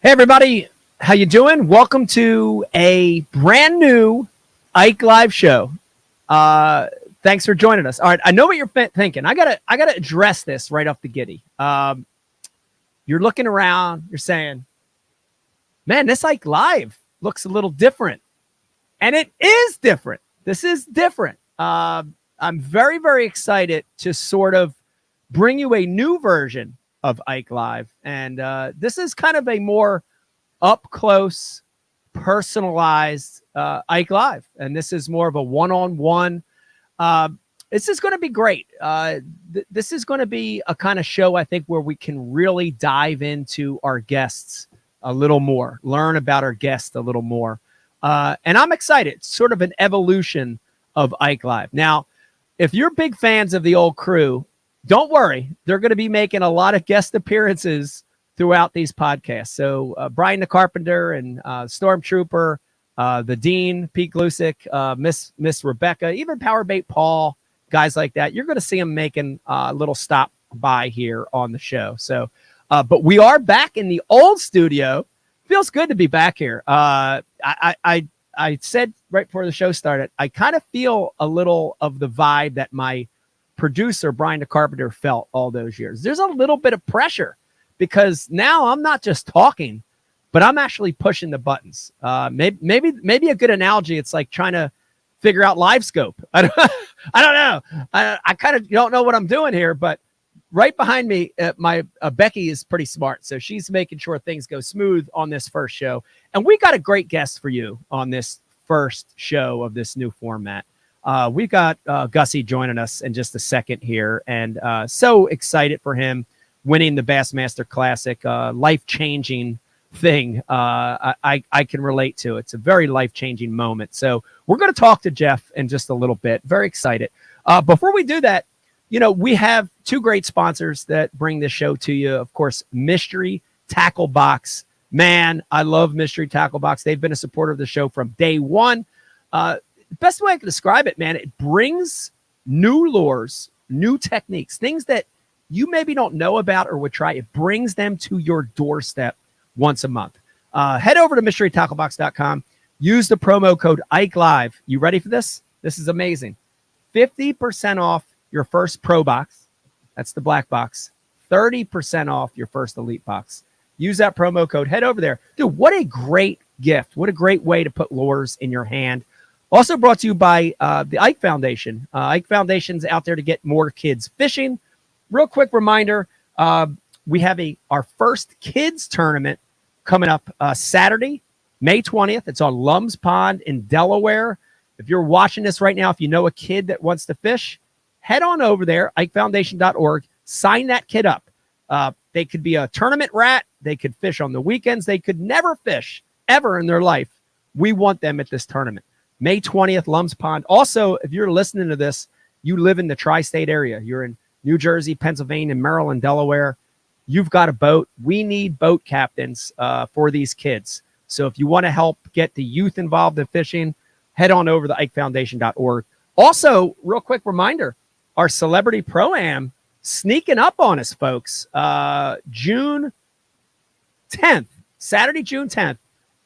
Hey everybody, how you doing? Welcome to a brand new Ike Live show. Thanks for joining us. All right, I know what you're thinking. I gotta address this right off the giddy. You're looking around. You're saying, "Man, this Ike Live looks a little different," and it is different. This is different. I'm very, very excited to sort of bring you a new version of Ike Live, and this is kind of a more up close, personalized Ike Live, and this is more of a one-on-one. This is going to be great. This is going to be a kind of show, I think, where we can really dive into our guests a little more, learn about our guests a little more, and I'm excited. It's sort of an evolution of Ike Live. Now, if you're big fans of the old crew, don't worry. They're going to be making a lot of guest appearances throughout these podcasts. So Brian the Carpenter and Stormtrooper, the Dean, Pete Glusick, Miss Rebecca, even Powerbait Paul, guys like that. You're going to see them making a little stop by here on the show. So, but we are back in the old studio. Feels good to be back here. I said right before the show started, I kind of feel a little of the vibe that my producer, Brian the Carpenter, felt all those years. There's a little bit of pressure because now I'm not just talking, but I'm actually pushing the buttons. Maybe a good analogy. It's like trying to figure out live scope. I don't know. I kind of don't know what I'm doing here, but right behind me, Becky is pretty smart. So she's making sure things go smooth on this first show. And we got a great guest for you on this first show of this new format. We've got Gussy joining us in just a second here, and so excited for him winning the Bassmaster Classic, life-changing thing. I can relate to. It's a very life-changing moment. So we're going to talk to Jeff in just a little bit. Very excited. Before we do that, we have two great sponsors that bring this show to you. Of course, Mystery Tackle Box. Man, I love Mystery Tackle Box. They've been a supporter of the show from day one. The best way I can describe it, man, it brings new lures, new techniques, things that you maybe don't know about or would try. It brings them to your doorstep once a month. Head over to mysterytacklebox.com. Use the promo code Ike Live. You ready for this? This is amazing. 50% off your first Pro box. That's the black box. 30% off your first Elite box. Use that promo code. Head over there. Dude, what a great gift. What a great way to put lures in your hand. Also brought to you by the Ike Foundation. Ike Foundation's out there to get more kids fishing. Real quick reminder, we have our first kids tournament coming up Saturday, May 20th. It's on Lums Pond in Delaware. If you're watching this right now, if you know a kid that wants to fish, head on over there, ikefoundation.org. Sign that kid up. They could be a tournament rat. They could fish on the weekends. They could never fish ever in their life. We want them at this tournament. May 20th, Lums Pond. Also, if you're listening to this, you live in the tri-state area. You're in New Jersey, Pennsylvania, Maryland, Delaware. You've got a boat. We need boat captains for these kids. So if you want to help get the youth involved in fishing, head on over to ikefoundation.org. Also, real quick reminder, our Celebrity Pro-Am sneaking up on us, folks. June 10th, Saturday, June 10th,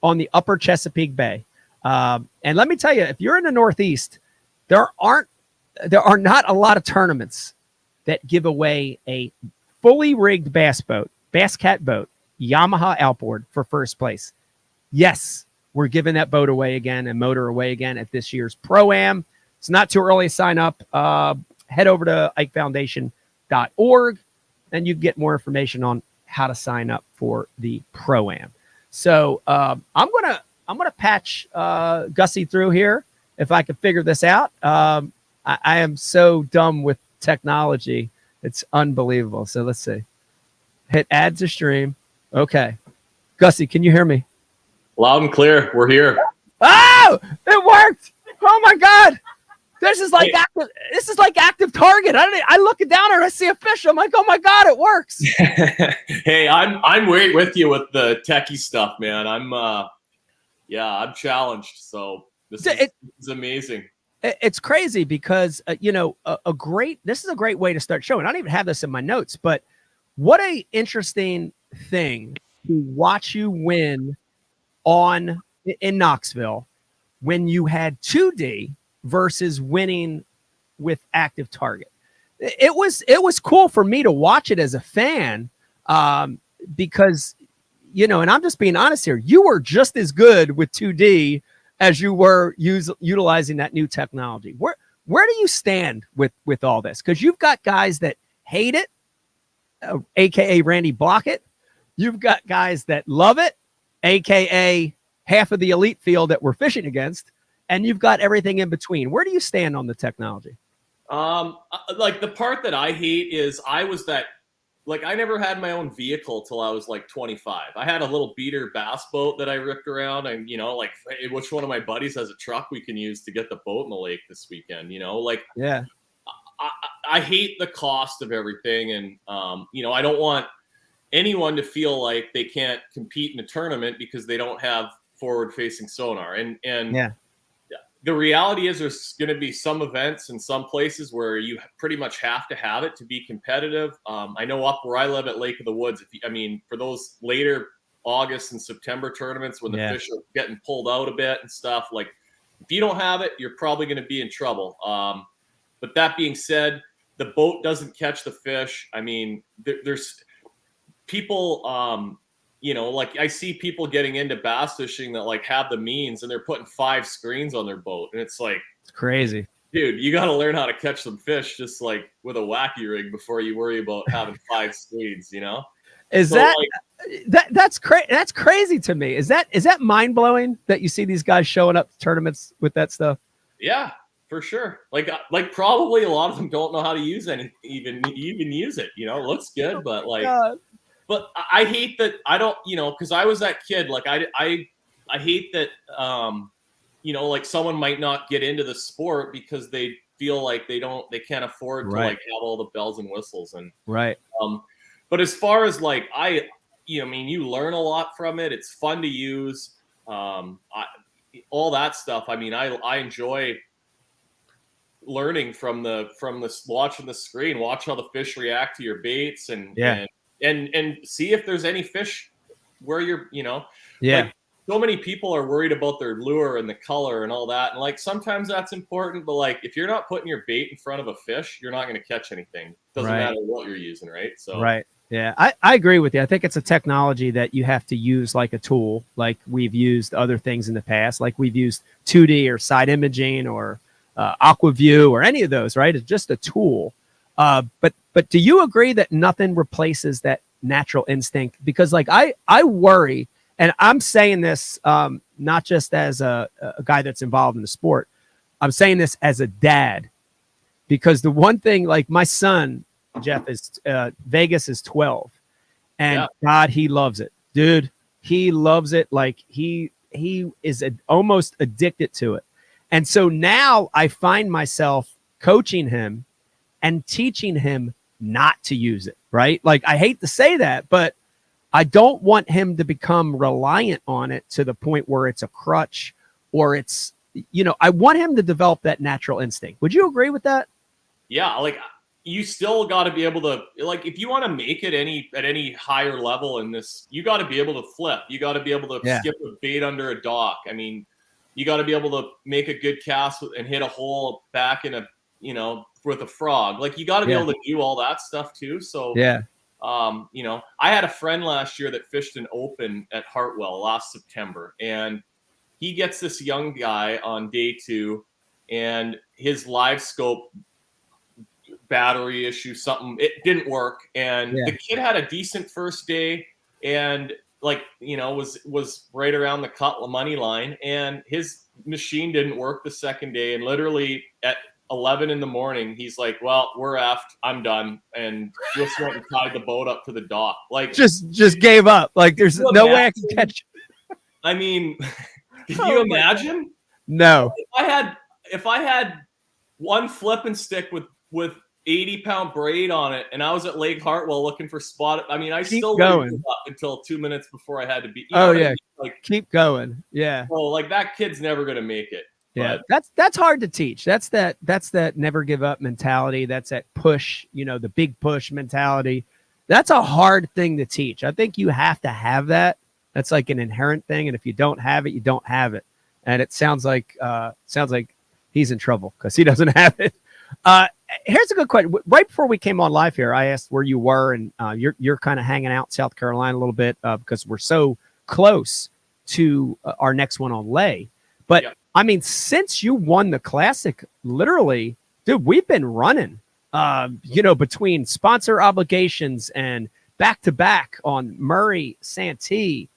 on the Upper Chesapeake Bay. And let me tell you, if you're in the Northeast, there are not a lot of tournaments that give away a fully rigged bass cat boat, Yamaha outboard for first place. Yes, we're giving that boat away again and motor away again at this year's Pro-Am. It's not too early to sign up. Head over to ikefoundation.org and you get more information on how to sign up for the Pro-Am. So I'm gonna patch Gussy through here if I can figure this out. I am so dumb with technology. It's unbelievable. So let's see. Hit add to stream. Okay. Gussy, can you hear me? Loud and clear. We're here. Oh, it worked. Oh my God. This is like active target. I look down there and I see a fish. I'm like, oh my God, it works. Hey, I'm right with you with the techie stuff, man. I'm challenged. So this is amazing. It's crazy because, this is a great way to start showing. I don't even have this in my notes, but what a interesting thing to watch you win in Knoxville when you had 2D versus winning with active target. It was cool for me to watch it as a fan, because, you know, and I'm just being honest here, you were just as good with 2D as you were utilizing that new technology. Where do you stand with all this? Because you've got guys that hate it, aka Randy Blockett. You've got guys that love it, aka half of the elite field that we're fishing against, and you've got everything in between. Where do you stand on the technology? Like the part that I hate is I never had my own vehicle till I was like 25. I had a little beater bass boat that I ripped around, and, you know, like, which one of my buddies has a truck we can use to get the boat in the lake this weekend, you know, like, yeah. I hate the cost of everything. And, you know, I don't want anyone to feel like they can't compete in a tournament because they don't have forward facing sonar. And yeah. The reality is there's going to be some events in some places where you pretty much have to have it to be competitive. I know up where I live at Lake of the Woods, for those later August and September tournaments when the fish are getting pulled out a bit and stuff, like, if you don't have it, you're probably going to be in trouble. But that being said, the boat doesn't catch the fish. I mean, there's people, you know, like, I see people getting into bass fishing that like have the means and they're putting 5 screens on their boat. And it's like, it's crazy, dude, you got to learn how to catch some fish just like with a wacky rig before you worry about having 5 screens, you know? That's crazy to me. Is that mind blowing that you see these guys showing up to tournaments with that stuff? Yeah, for sure. Like probably a lot of them don't know how to use even use it, you know, it looks good, but like, but I hate that I don't, you know, because I was that kid. Like I hate that, you know, like someone might not get into the sport because they feel like they can't afford to like have all the bells and whistles and but as far as like you learn a lot from it. It's fun to use, all that stuff. I mean, I enjoy learning from watching the screen, watch how the fish react to your baits and see if there's any fish where you're, you know, like, so many people are worried about their lure and the color and all that. And like, sometimes that's important, but like, if you're not putting your bait in front of a fish, you're not going to catch anything. Doesn't matter what you're using. Right. So, yeah, I agree with you. I think it's a technology that you have to use like a tool, like we've used other things in the past, like we've used 2D or side imaging or AquaView or any of those, right? It's just a tool. But do you agree that nothing replaces that natural instinct? Because like I worry, and I'm saying this not just as a guy that's involved in the sport, I'm saying this as a dad, because the one thing, like my son, Jeff, is Vegas is 12, and God, he loves it, dude. He loves it. Like he is almost addicted to it. And so now I find myself coaching him and teaching him not to use it, right? Like, I hate to say that, but I don't want him to become reliant on it to the point where it's a crutch or it's, you know, I want him to develop that natural instinct. Would you agree with that? Yeah. Like, you still got to be able to, like, if you want to make it at any higher level in this, you got to be able to flip. You got to be able to skip a bait under a dock. I mean, you got to be able to make a good cast and hit a hole back in a, you know, with a frog. Like, you got to be able to do all that stuff too. So, you know, I had a friend last year that fished an open at Hartwell last September, and he gets this young guy on day 2, and his live scope battery issue, something, it didn't work. And the kid had a decent first day and, like, you know, was right around the cut money line, and his machine didn't work the second day. And literally at 11 in the morning, he's like, well, we're effed, I'm done, and just went and tied the boat up to the dock. Like, just gave up. Like, there's no way I can catch it. I mean, can you imagine? No. If I had one flipping stick with 80-pound braid on it, and I was at Lake Hartwell looking for spot, I mean, I still waited up until 2 minutes before I had to be. I mean? Like, keep going. Yeah. Well, like, that kid's never gonna make it. Yeah, that's hard to teach. That's that never give up mentality. That's that push, you know, the big push mentality. That's a hard thing to teach. I think you have to have that. That's like an inherent thing. And if you don't have it, you don't have it. And it sounds like he's in trouble because he doesn't have it. Here's a good question. Right before we came on live here, I asked where you were, and you're kind of hanging out in South Carolina a little bit because we're so close to our next one on Lay. But yep. I mean, since you won the Classic, literally, dude, we've been running, between sponsor obligations and back-to-back on Murray, Santee,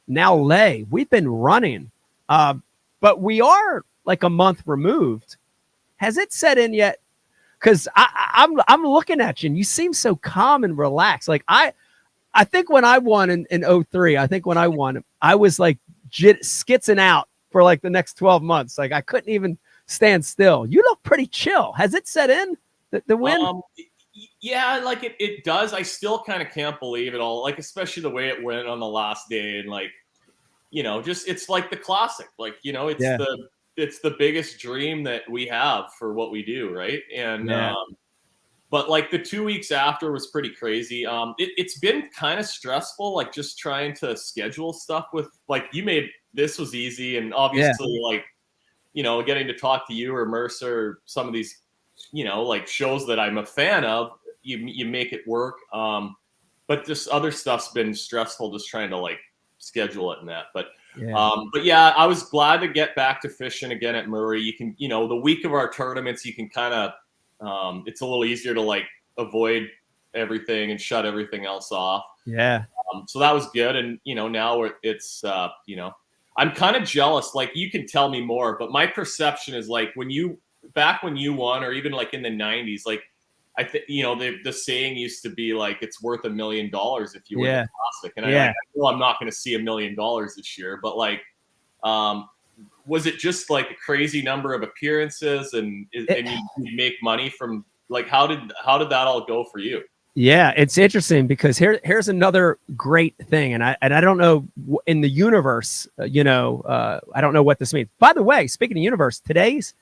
now Lay. We've been running, but we are like a month removed. Has it set in yet? Because I'm looking at you, and you seem so calm and relaxed. Like I think when I won in 2003, I was like skitzing out for like the next 12 months. Like I couldn't even stand still. You look pretty chill. Has it set in the win? Yeah, like it does. I still kind of can't believe it all. Like especially the way it went on the last day, and like just it's like the Classic. Like it's the biggest dream that we have for what we do, right? And but like the 2 weeks after was pretty crazy. It's been kind of stressful, like just trying to schedule stuff with like this was easy, and obviously like getting to talk to you or Mercer, some of these like shows that I'm a fan of, you make it work. But this other stuff's been stressful, just trying to like schedule it and that. But yeah, I was glad to get back to fishing again at Murray. You can, the week of our tournaments, you can kind of, it's a little easier to like avoid everything and shut everything else off. Yeah. So that was good. And, now it's, I'm kind of jealous. Like you can tell me more, but my perception is like when you won, or even like in the 90s, like I think, the saying used to be like, it's worth $1 million if you win the Classic. And I know I'm not going to see $1 million this year, but like, was it just like a crazy number of appearances and you make money from like, how did that all go for you? Yeah, it's interesting because here's another great thing. And I don't know in the universe, I don't know what this means. By the way, speaking of universe, today's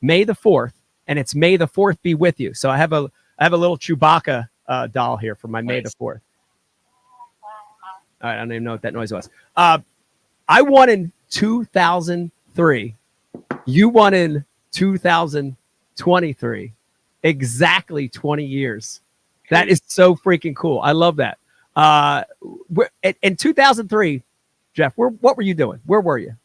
May the 4th, and it's May the 4th be with you. So I have a little Chewbacca doll here for my May the 4th. All right, I don't even know what that noise was. I won in 2003. You won in 2023. Exactly 20 years. That is so freaking cool. I love that. In 2003, Jeff, what were you doing? Where were you?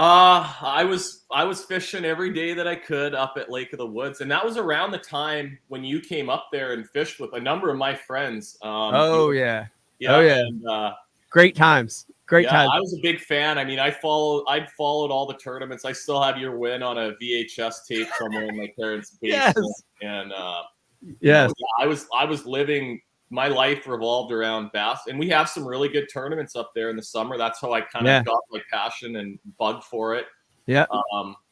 I was fishing every day that I could up at Lake of the Woods, and that was around the time when you came up there and fished with a number of my friends. And, great times. Times. I was a big fan. I mean, I'd followed all the tournaments. I still have your win on a VHS tape somewhere in my parents' basement. And I was living. My life revolved around bass, and we have some really good tournaments up there in the summer. That's how I kind of got my passion and bug for it. Yeah.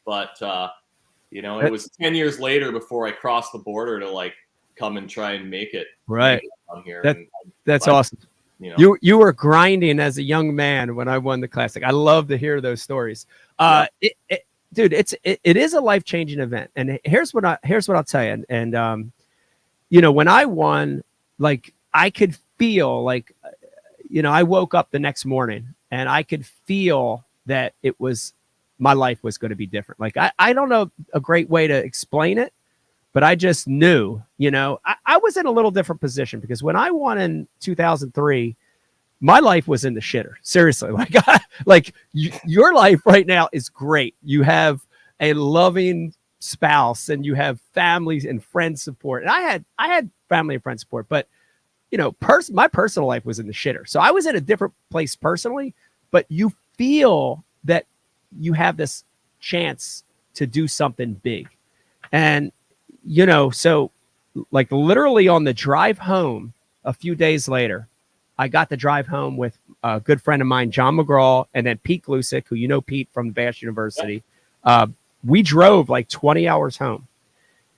It was 10 years later before I crossed the border to like come and try and make it on here. That's awesome. You were grinding as a young man when I won the Classic. I love to hear those stories. Dude, it is a life-changing event. And here's what I'll tell you. And when I won, like I could feel like, I woke up the next morning and I could feel that my life was going to be different. Like, I don't know a great way to explain it, but I just knew, I was in a little different position because when I won in 2003, my life was in the shitter. Seriously. Your life right now is great. You have a loving spouse and you have families and friend support. And I had family and friend support, but my personal life was in the shitter. So I was in a different place personally, but you feel that you have this chance to do something big. And, so like literally on the drive home a few days later, I got to drive home with a good friend of mine, John McGraw, and then Pete Glusick, who Pete from Bass University. We drove like 20 hours home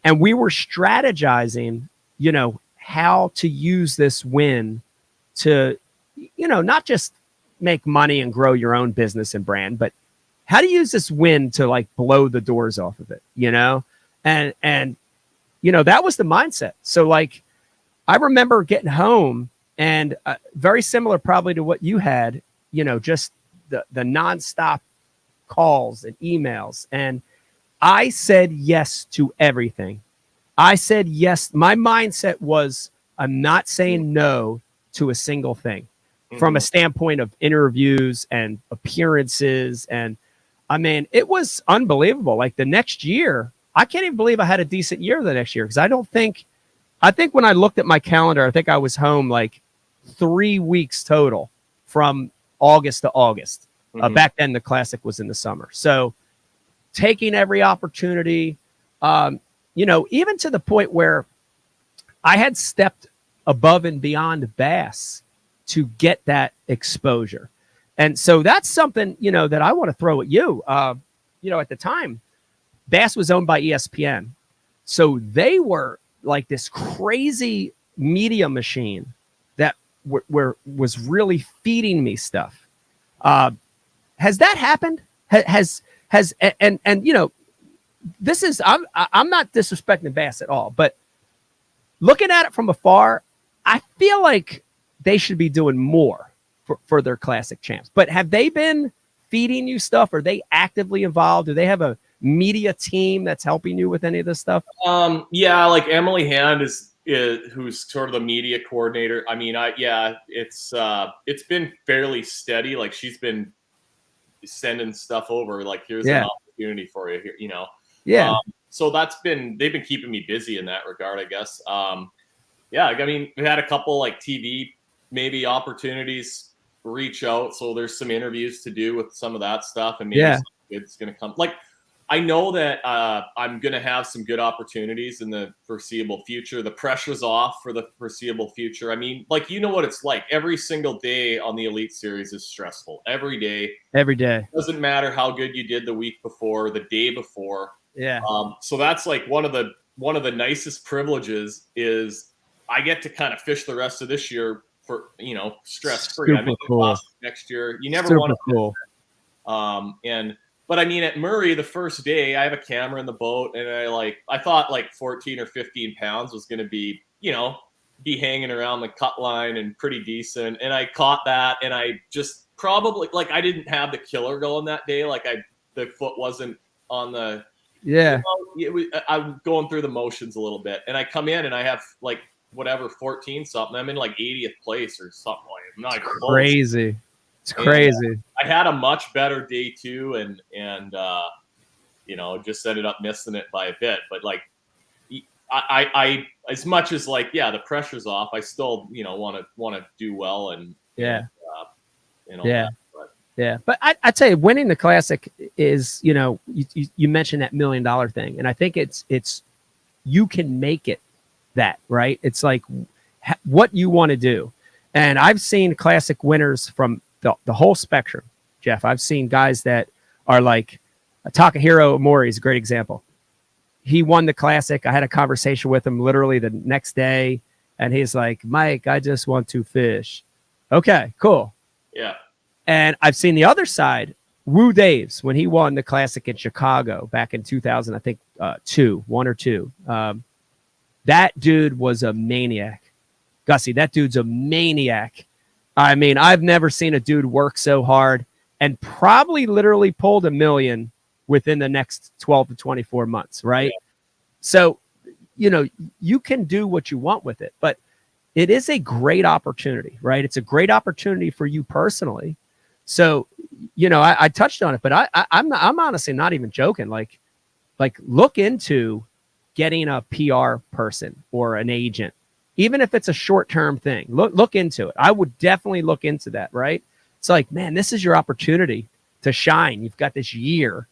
and we were strategizing, how to use this win to, not just make money and grow your own business and brand, but how to use this win to like blow the doors off of it, and that was the mindset. So like, I remember getting home And very similar probably to what you had, just the nonstop calls and emails. And I said yes to everything. I said yes. My mindset was, I'm not saying no to a single thing from a standpoint of interviews and appearances. And I mean, it was unbelievable. Like the next year, I can't even believe I had a decent year the next year. Cause I think when I looked at my calendar, I think I was home like 3 weeks total from August to August. Back then the Classic was in the summer. So taking every opportunity, even to the point where I had stepped above and beyond bass to get that exposure. And so that's something, that I want to throw at you. At the time, Bass was owned by ESPN. So they were like this crazy media machine that was really feeding me stuff. Has that happened? This is, I'm not disrespecting Bass at all, but looking at it from afar, I feel like they should be doing more for their Classic champs. But have they been feeding you stuff? Are they actively involved? Do they have a media team that's helping you with any of this stuff? Yeah, like Emily Hand is who's sort of the media coordinator. I mean, it's been fairly steady. Like she's been sending stuff over. Like here's an opportunity for you here. Yeah. So they've been keeping me busy in that regard, I guess. Yeah, I mean, we had a couple like TV maybe opportunities reach out. So there's some interviews to do with some of that stuff, and maybe it's going to come. Like I know that I'm going to have some good opportunities in the foreseeable future. The pressure's off for the foreseeable future. I mean, like what it's like. Every single day on the Elite Series is stressful. Every day. Doesn't matter how good you did the week before, the day before. Yeah. So that's like one of the nicest privileges is I get to kind of fish the rest of this year for stress free. I mean, cool. Next year you never want to. Cool. But I mean, at Murray, the first day, I have a camera in the boat, and I thought like 14 or 15 pounds was going to be, be hanging around the cut line and pretty decent. And I caught that, and I just probably I didn't have the killer going that day. Like the foot wasn't on the. Yeah. I'm going through the motions a little bit, and I come in and I have like whatever 14 something. I'm in like 80th place or something. I'm not crazy. It's crazy. And, I had a much better day too, and just ended up missing it by a bit. But like, I as much as the pressure's off, I still want to do well and But I tell you, winning the Classic is you mentioned that $1 million thing, and I think it's you can make it that, right? It's like what you want to do, and I've seen Classic winners from the whole spectrum, Jeff. I've seen guys that are like Takahiro Omori is a great example. He won the Classic. I had a conversation with him literally the next day, and he's like, Mike, I just want to fish. Okay, cool. Yeah. And I've seen the other side, Woo Daves, when he won the Classic in Chicago back in 2000, I think 1 or 2. That dude was a maniac. Gussy, that dude's a maniac. I mean, I've never seen a dude work so hard and probably literally pulled $1 million within the next 12 to 24 months, right? Yeah. So, you can do what you want with it, but it is a great opportunity, right? It's a great opportunity for you personally. So, I touched on it, but I'm honestly not even joking. Like look into getting a PR person or an agent. Even if it's a short-term thing, look into it. I would definitely look into that, right? It's like, man, this is your opportunity to shine. You've got this year.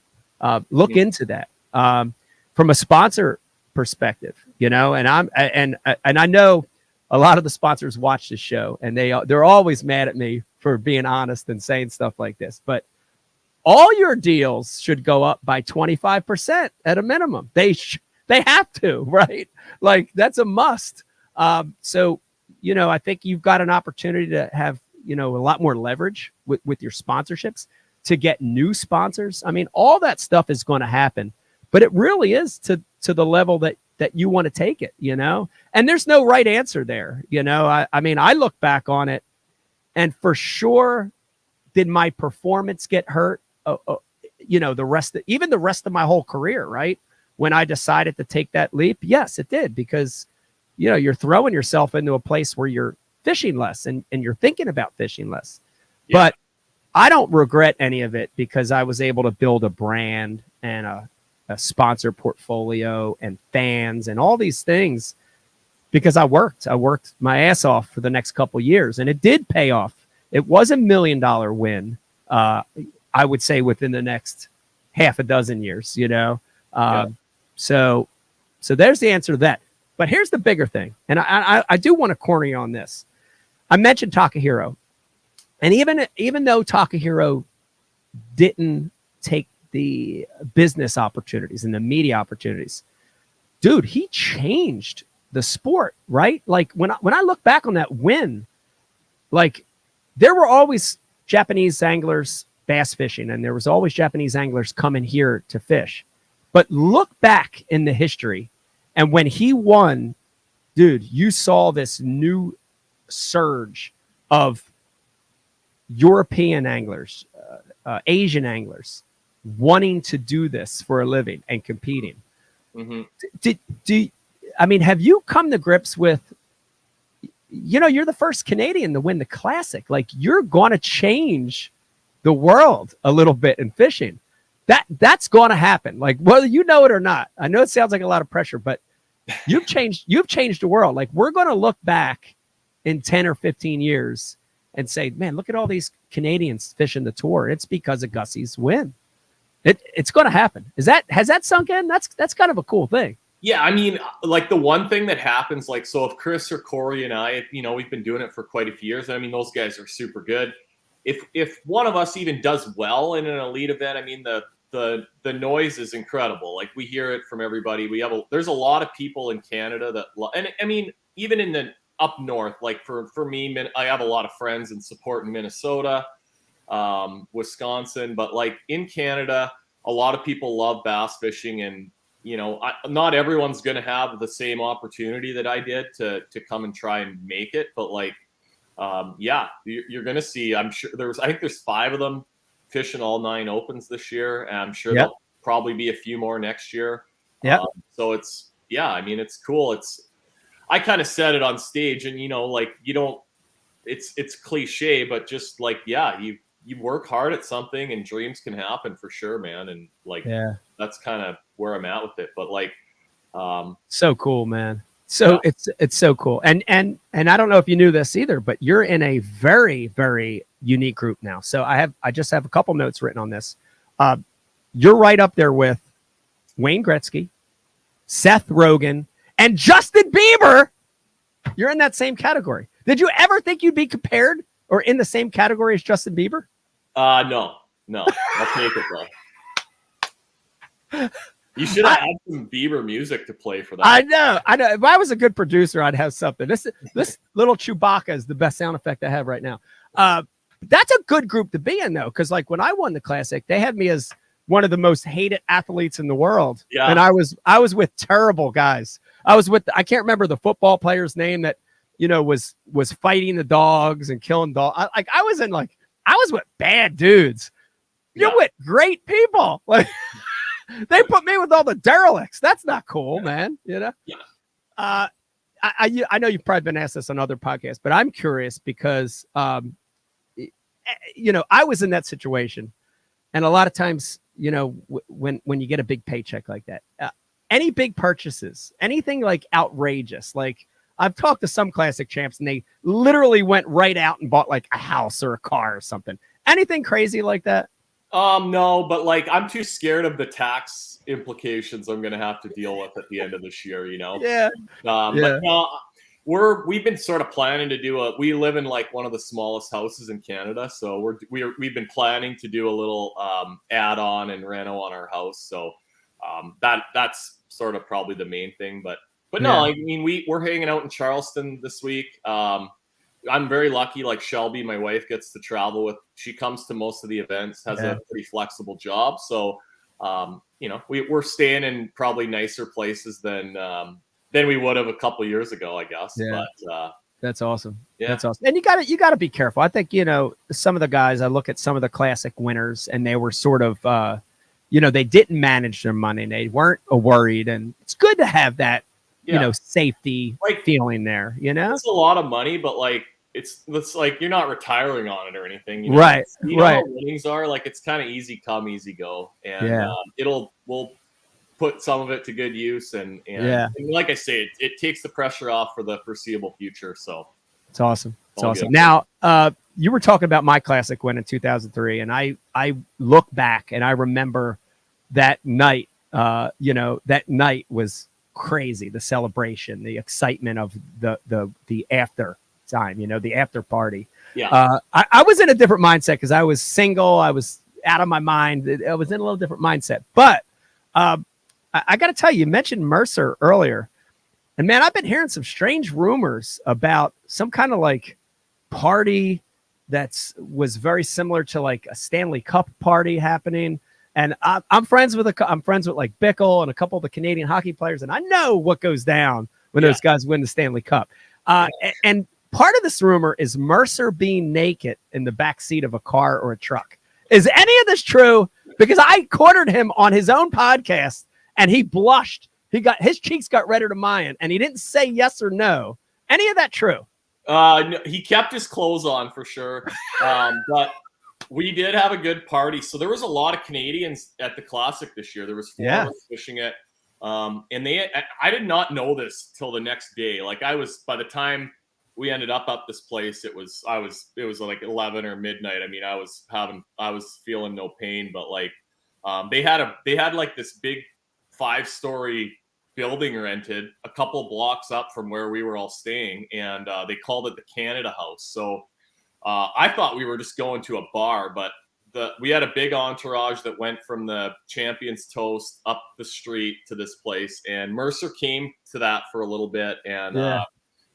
Look into that from a sponsor perspective, and I know a lot of the sponsors watch this show, and they're always mad at me for being honest and saying stuff like this. But all your deals should go up by 25% at a minimum. They have to, right? Like that's a must. So, I think you've got an opportunity to have, a lot more leverage with your sponsorships to get new sponsors. I mean, all that stuff is going to happen, but it really is to the level that that you want to take it, you know? And there's no right answer there. You know, I mean, I look back on it and for sure, did my performance get hurt? You know, the rest of my whole career, right? When I decided to take that leap, yes, it did, because, you know, you're throwing yourself into a place where you're fishing less and you're thinking about fishing less. Yeah. But I don't regret any of it because I was able to build a brand and a sponsor portfolio and fans and all these things because I worked my ass off for the next couple of years, and it did pay off. It was $1 million win. I would say within the next half a dozen years, you know? So there's the answer to that. But here's the bigger thing. And I do want to corner you on this. I mentioned Takahiro. And even though Takahiro didn't take the business opportunities and the media opportunities, dude, he changed the sport, right? Like when I look back on that win, like there were always Japanese anglers bass fishing, and there was always Japanese anglers coming here to fish. But look back in the history, and when he won, dude, you saw this new surge of European anglers, Asian anglers wanting to do this for a living and competing. Mm-hmm. I mean, have you come to grips with, you know, you're the first Canadian to win the Classic. Like, you're going to change the world a little bit in fishing. That's going to happen. Like, whether you know it or not. I know it sounds like a lot of pressure, but you've changed the world. Like, we're going to look back in 10 or 15 years and say, man, look at all these Canadians fishing the tour. It's because of Gussy's win. It's going to happen. Has that sunk in? That's kind of a cool thing. Yeah, I mean, like the one thing that happens, like, so if Chris or Corey and I, you know, we've been doing it for quite a few years. I mean, those guys are super good. If one of us even does well in an elite event, I mean, the noise is incredible. Like, we hear it from everybody. There's a lot of people in Canada that, and I mean, even in the up north, like for me, I have a lot of friends and support in Minnesota, Wisconsin, but like in Canada, a lot of people love bass fishing, and you know, not everyone's going to have the same opportunity that I did to come and try and make it. But like, yeah, you're going to see, I'm sure I think there's 5 of them fishing all 9 opens this year. And I'm sure there'll probably be a few more next year. Yeah. So I mean, it's cool. I kind of said it on stage, and, you know, like, you don't, it's cliche, but just like, yeah, you work hard at something and dreams can happen for sure, man. And like, that's kind of where I'm at with it. But like, so cool, man. So it's so cool. And I don't know if you knew this either, but you're in a very, very unique group now. So I just have a couple notes written on this. You're right up there with Wayne Gretzky, Seth Rogen, and Justin Bieber. You're in that same category. Did you ever think you'd be compared or in the same category as Justin Bieber? No. I'll take it though. You should have had some Bieber music to play for that. I know. If I was a good producer, I'd have something. This little Chewbacca is the best sound effect I have right now. That's a good group to be in, though, because like when I won the Classic, they had me as one of the most hated athletes in the world. Yeah. And I was with terrible guys. I can't remember the football player's name that, you know, was fighting the dogs and killing dogs. I was with bad dudes. You're with great people. Like, they put me with all the derelicts. That's not cool, man. You know? Yeah. I know you've probably been asked this on other podcasts, but I'm curious because, you know, I was in that situation. And a lot of times, you know, when you get a big paycheck like that, any big purchases, anything like outrageous, like I've talked to some Classic champs and they literally went right out and bought like a house or a car or something. Anything crazy like that? No, but like, I'm too scared of the tax implications I'm going to have to deal with at the end of this year, you know? Yeah. But no, we've been sort of planning to we live in like one of the smallest houses in Canada. So we've been planning to do a little, add-on and reno on our house. So, that's sort of probably the main thing, but no, I mean, we're hanging out in Charleston this week. I'm very lucky. Like Shelby, my wife, gets to travel with. She comes to most of the events. Has a pretty flexible job, so we're staying in probably nicer places than we would have a couple years ago, I guess. Yeah. But that's awesome. Yeah. That's awesome. And you gotta be careful. I think, some of the guys, I look at some of the classic winners and they were sort of, they didn't manage their money and they weren't worried. And it's good to have that, safety feeling there, It's a lot of money, but it's like you're not retiring on it or anything. Right. Right. How winnings are it's kind of easy come, easy go. And we'll put some of it to good use. And like I say, it takes the pressure off for the foreseeable future. So it's awesome. It's awesome. Good. Now, you were talking about my classic win in 2003, and I look back and I remember that night. That night was crazy. The celebration, the excitement of the after time. The after party. Yeah. I was in a different mindset because I was single. I was out of my mind. I was in a little different mindset. But I got to tell you, you mentioned Mercer earlier. And man, I've been hearing some strange rumors about some kind of party was very similar to a Stanley Cup party happening. And I'm friends with Bickle and a couple of the Canadian hockey players, and I know what goes down when those guys win the Stanley Cup. And part of this rumor is Mercer being naked in the back seat of a car or a truck. Is any of this true? Because I cornered him on his own podcast, and he blushed. His cheeks got redder than mine, and he didn't say yes or no. Any of that true? No, he kept his clothes on for sure. But we did have a good party. So there was a lot of Canadians at the Classic this year. There was 4 of us fishing it. And I did not know this till the next day. By the time we ended up at this place, it was 11 or midnight. I mean, I was feeling no pain, but they had this big 5-story building rented a couple blocks up from where we were all staying, and they called it the Canada House. So I thought we were just going to a bar, but we had a big entourage that went from the Champions Toast up the street to this place, and Mercer came to that for a little bit, and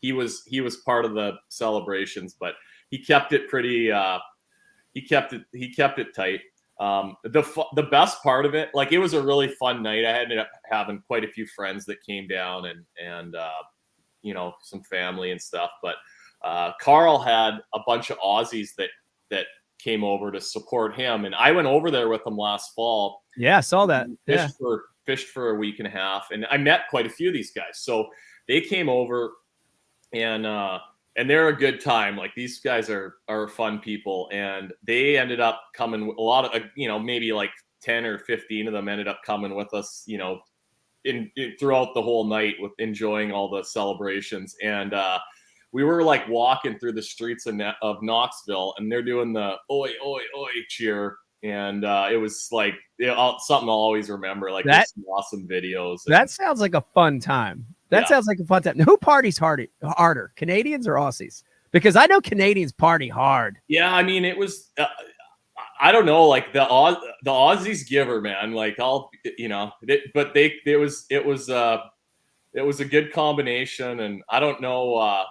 he was part of the celebrations, but he kept it pretty. He kept it tight. The best part of it, it was a really fun night. I ended up having quite a few friends that came down and some family and stuff. But Carl had a bunch of Aussies that came over to support him, and I went over there with them last fall. Yeah, I saw that. Fished for a week and a half, and I met quite a few of these guys. So they came over, and they're a good time. These guys are fun people, and they ended up coming. A lot of maybe 10 or 15 of them ended up coming with us. Throughout the whole night, with enjoying all the celebrations. And we were walking through the streets of Knoxville, and they're doing the "Oi, oi, oi" cheer, and it was something I'll always remember. Some awesome videos. That sounds like a fun time. Sounds like a fun time. Who parties harder, Canadians or Aussies? Because I know Canadians party hard. Yeah, I mean, it was. I don't know, the Aussies giver, man. It was a good combination, and I don't know. I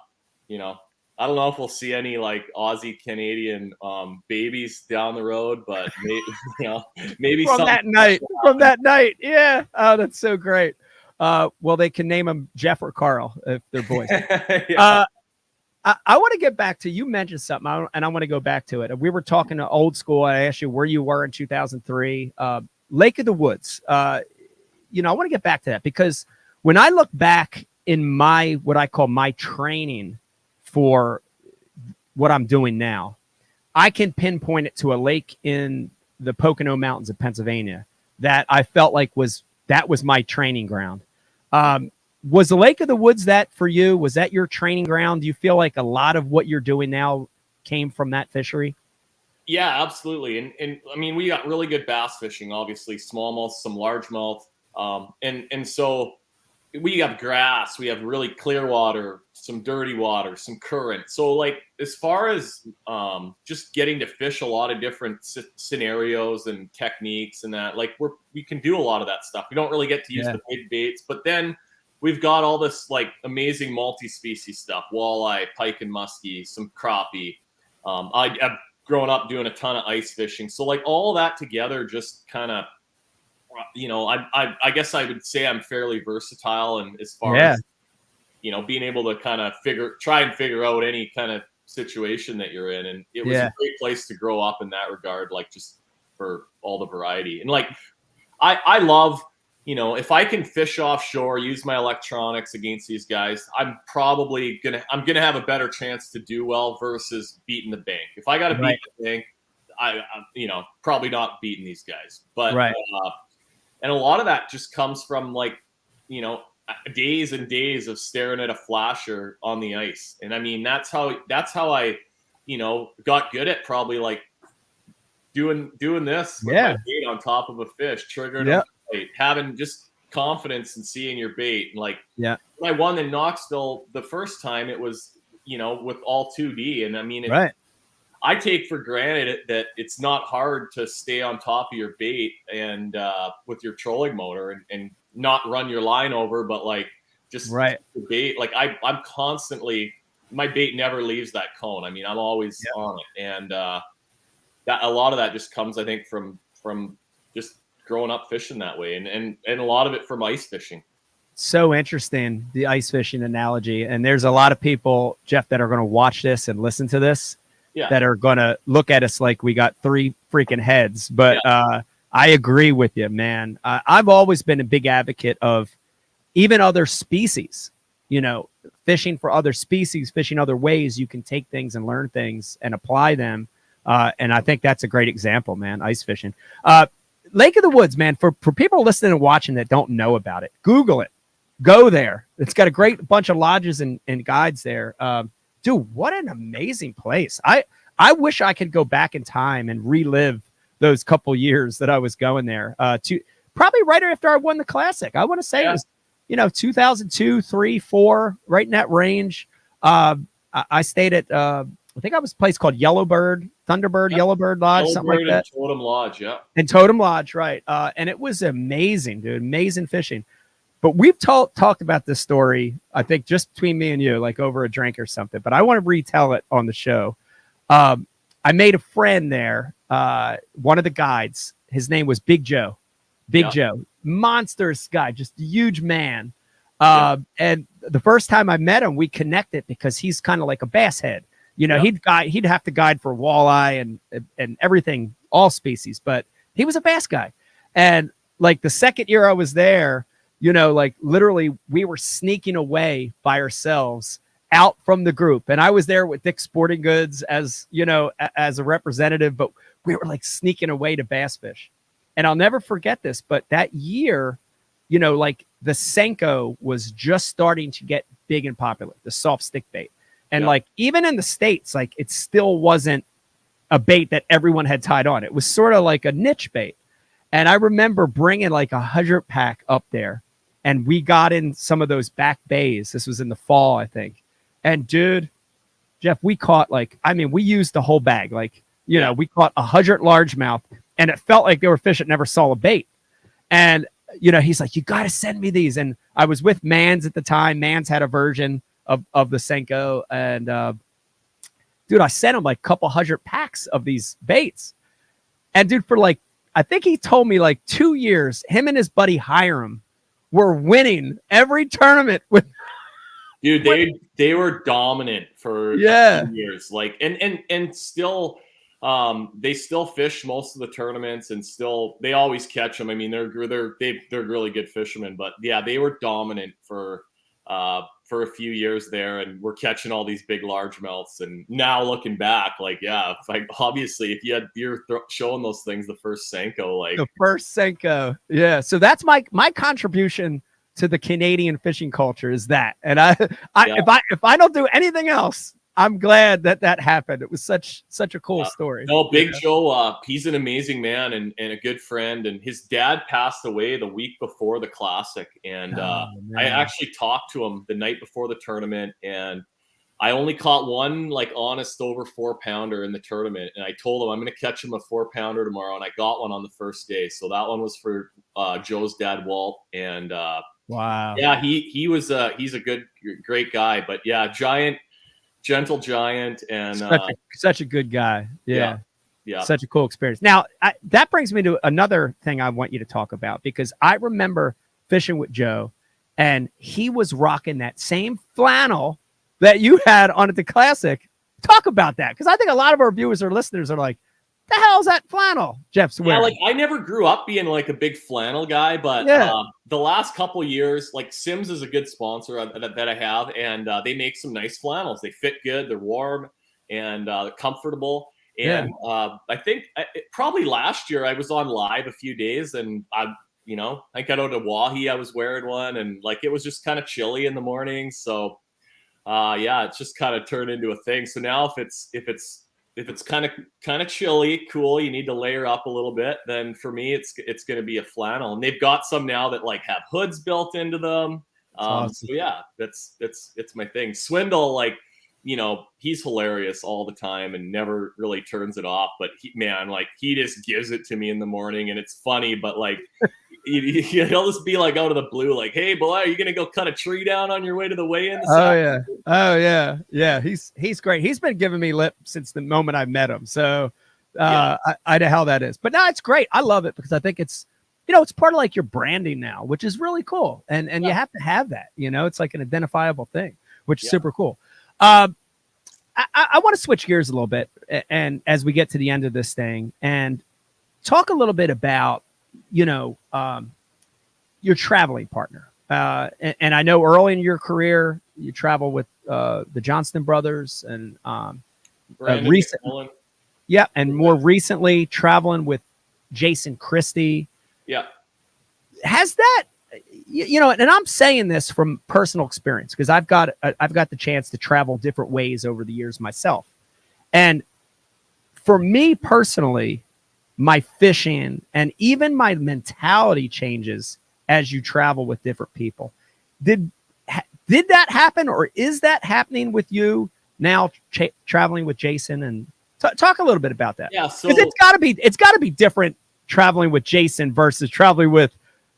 don't know if we'll see any Aussie Canadian babies down the road, but maybe from that night. Yeah. Oh, that's so great. Well, they can name them Jeff or Carl if they're boys. I want to get back to, you mentioned something, and I want to go back to it. We were talking to old school. I asked you where you were in 2003, Lake of the Woods. I want to get back to that, because when I look back in what I call my training for what I'm doing now, I can pinpoint it to a lake in the Pocono Mountains of Pennsylvania that I felt was my training ground. Was the Lake of the Woods that for you? Was that your training ground? Do you feel like a lot of what you're doing now came from that fishery? Yeah, absolutely. And I mean, we got really good bass fishing, obviously, smallmouth, some largemouth. And so we have grass, we have really clear water, some dirty water, some current. So as far as just getting to fish a lot of different scenarios and techniques and that, we can do a lot of that stuff. We don't really get to use the big baits, but then we've got all this amazing multi-species stuff: walleye, pike and muskie, some crappie. I've grown up doing a ton of ice fishing. So all that together just kind of you know, I guess I would say I'm fairly versatile, and as far as, you know, being able to kind of try and figure out any kind of situation that you're in. And it was a great place to grow up in that regard, like just for all the variety. And like, I love, you know, if I can fish offshore, use my electronics against these guys, I'm probably gonna have a better chance to do well versus beating the bank. If I got to beat the bank, I'm, you know, probably not beating these guys. But and a lot of that just comes from, like, you know, days and days of staring at a flasher on the ice. And I mean, that's how I, you know, got good at probably like doing this with my bait on top of a fish, triggering a bait, having just confidence in seeing your bait. And like, when I won in Knoxville the first time, it was, you know, with all 2D. And I mean, I take for granted that it's not hard to stay on top of your bait and with your trolling motor and not run your line over, but like just the bait. Like I'm constantly, my bait never leaves that cone. I mean, I'm always on it. And that a lot of that just comes, I think, from just growing up fishing that way, and a lot of it from ice fishing. So interesting, the ice fishing analogy. And there's a lot of people, Jeff, that are going to watch this and listen to this that are going to look at us like we got three freaking heads. But I agree with you, man. I've always been a big advocate of even other species, you know, fishing for other species, fishing other ways you can take things and learn things and apply them. And I think that's a great example, man, ice fishing. Lake of the Woods, man, for people listening and watching that don't know about it, Google it. Go there. It's got a great bunch of lodges and guides there. Dude, what an amazing place. I wish I could go back in time and relive those couple years that I was going there to probably right after I won the Classic. I want to say it was, you know, 2002, 3, 4, right in that range. I stayed at, I think I was a place called Yellowbird, Thunderbird, Yellowbird Lodge, something like that. And Totem Lodge, And Totem Lodge, right. And it was amazing, dude. Amazing fishing. But we've talked about this story, I think, just between me and you, like over a drink or something. But I want to retell it on the show. I made a friend there, one of the guides. His name was Big Joe. Big Joe. Monstrous guy, just a huge man. And the first time I met him, we connected because he's kind of like a bass head. You know, he'd have to guide for walleye and everything, all species, but he was a bass guy. And like the second year I was there, you know, like literally we were sneaking away by ourselves out from the group. And I was there with Dick's Sporting Goods as, you know, as a representative, but we were like sneaking away to bass fish. And I'll never forget this, but that year, you know, like the Senko was just starting to get big and popular, the soft stick bait. And like, even in the States, like it still wasn't a bait that everyone had tied on. It was sort of like a niche bait. And I remember bringing like 100 pack up there and we got in some of those back bays. This was in the fall, I think. And dude, Jeff, we caught like, I mean, we used the whole bag. Like, you know, we caught 100 largemouth and it felt like they were fish that never saw a bait. And, you know, he's like, you got to send me these. And I was with Mans at the time. Mans had a version of the Senko. And dude, I sent him like a couple 100 packs of these baits. And dude, for like, I think he told me like 2 years, him and his buddy Hiram were winning every tournament with. Dude, they were dominant for 2 years. Like, and still, they still fish most of the tournaments, and still they always catch them. I mean, they're really good fishermen, but yeah, they were dominant for a few years there, and we're catching all these big largemouths. And now looking back, like, like obviously if you're showing those things the first Senko, like the first Senko, so that's my contribution to the Canadian fishing culture is that. And if I don't do anything else, I'm glad that happened. It was such a cool story. No, Big Joe, he's an amazing man and a good friend. And his dad passed away the week before the Classic. And I actually talked to him the night before the tournament. And I only caught one like honest over 4-pounder in the tournament. And I told him I'm going to catch him a 4-pounder tomorrow. And I got one on the first day. So that one was for Joe's dad, Walt. And wow. Yeah, he's a great guy. But yeah, gentle giant, and such a good guy. Yeah. Yeah. Such a cool experience. Now, that brings me to another thing I want you to talk about, because I remember fishing with Joe, and he was rocking that same flannel that you had on at the Classic. Talk about that, because I think a lot of our viewers or listeners are like, the hell's that flannel Jeff's wearing? Yeah, like I never grew up being like a big flannel guy, but the last couple years, like Sims is a good sponsor that I have, and they make some nice flannels. They fit good, they're warm, and they're comfortable. And I think probably last year I was on live a few days, and I got out of Wahi, I was wearing one, and like it was just kind of chilly in the morning. So it's just kind of turned into a thing. So now if it's kind of chilly, cool, you need to layer up a little bit, then for me it's going to be a flannel. And they've got some now that like have hoods built into them. Awesome. So yeah, it's my thing. Swindle, like, he's hilarious all the time and never really turns it off. But he just gives it to me in the morning, and it's funny. But like, he'll just be like out of the blue, like, "Hey, boy, are you gonna go cut a tree down on your way to the weigh-in?" Oh yeah. He's great. He's been giving me lip since the moment I met him. So I know how that is. But no, it's great. I love it because I think it's it's part of like your branding now, which is really cool. And you have to have that. It's like an identifiable thing, which is super cool. I want to switch gears a little bit, and as we get to the end of this thing, and talk a little bit about, your traveling partner. And I know early in your career, you travel with the Johnston brothers, and recently, and more recently traveling with Jason Christie. Yeah. Has that, and I'm saying this from personal experience, because I've got the chance to travel different ways over the years myself. And for me personally, my fishing and even my mentality changes as you travel with different people. Did that happen, or is that happening with you now traveling with Jason? And talk a little bit about that. Yeah. So it's gotta be different traveling with Jason versus traveling with